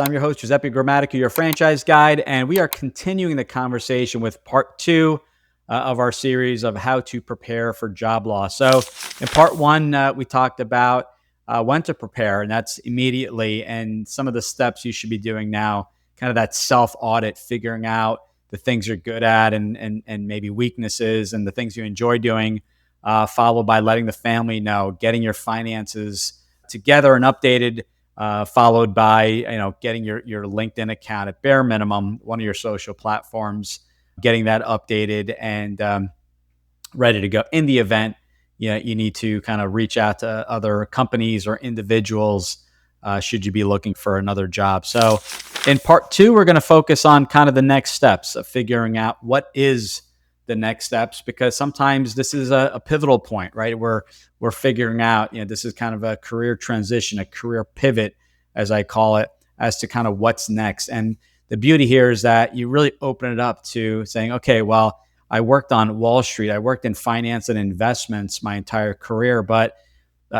I'm your host, Giuseppe Grammatica, your franchise guide, and we are continuing the conversation with part two of our series of how to prepare for job loss. So, in part one, we talked about when to prepare, and that's immediately, and some of the steps you should be doing now, kind of that self audit, figuring out the things you're good at and maybe weaknesses and the things you enjoy doing, followed by letting the family know, getting your finances together and updated, followed by getting your LinkedIn account at bare minimum, one of your social platforms, getting that updated and ready to go in the event you need to kind of reach out to other companies or individuals should you be looking for another job. So in part two, we're going to focus on kind of the next steps of figuring out what is the next steps, because sometimes this is a pivotal point, right? We're figuring out, this is kind of a career transition, a career pivot, as I call it, as to kind of what's next. And the beauty here is that you really open it up to saying, okay, well, I worked on Wall Street, I worked in finance and investments my entire career, but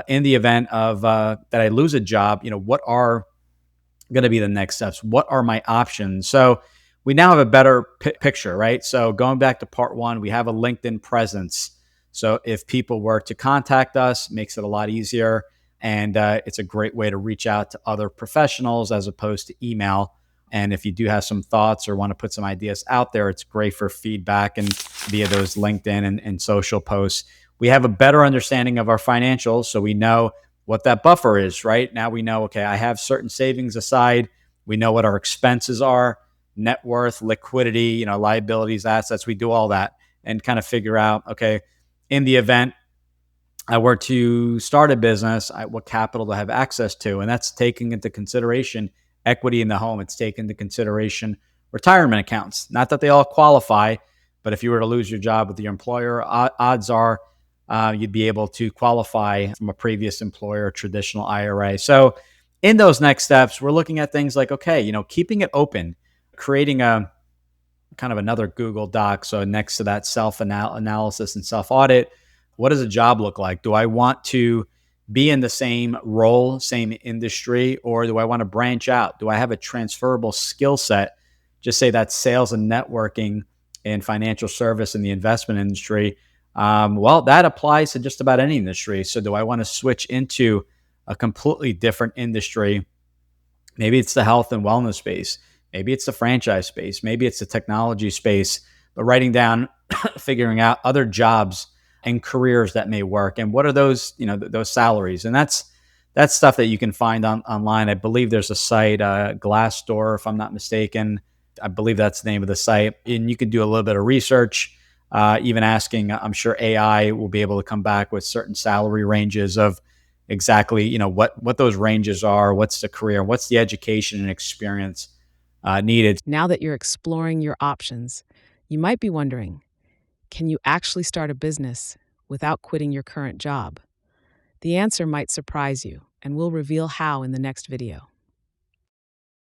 in the event of that I lose a job, what are going to be the next steps? What are my options? So we now have a better picture, right? So going back to part one, we have a LinkedIn presence. So if people were to contact us, makes it a lot easier. And it's a great way to reach out to other professionals as opposed to email. And if you do have some thoughts or want to put some ideas out there, it's great for feedback and via those LinkedIn and social posts. We have a better understanding of our financials, so we know what that buffer is, right? Now we know, okay, I have certain savings aside. We know what our expenses are, net worth, liquidity, liabilities, assets. We do all that and kind of figure out, okay, in the event I were to start a business, what capital do I have access to? And that's taking into consideration equity in the home. It's taking into consideration retirement accounts. Not that they all qualify, but if you were to lose your job with your employer, odds are you'd be able to qualify from a previous employer, traditional IRA. So in those next steps, we're looking at things like, okay, keeping it open, creating a kind of another Google Doc. So next to that self-analysis and self-audit, what does a job look like? Do I want to be in the same role, same industry, or do I want to branch out? Do I have a transferable skill set? Just say that sales and networking in financial service in the investment industry. Well, that applies to just about any industry. So do I want to switch into a completely different industry? Maybe it's the health and wellness space. Maybe it's the franchise space. Maybe it's the technology space. But writing down, figuring out other jobs and careers that may work, and what are those, those salaries, and that's stuff that you can find online. I believe there's a site, Glassdoor, if I'm not mistaken. I believe that's the name of the site, and you can do a little bit of research, even asking. I'm sure AI will be able to come back with certain salary ranges of exactly, what those ranges are, what's the career, what's the education and experience needed. Now that you're exploring your options, you might be wondering, can you actually start a business without quitting your current job? The answer might surprise you, and we'll reveal how in the next video.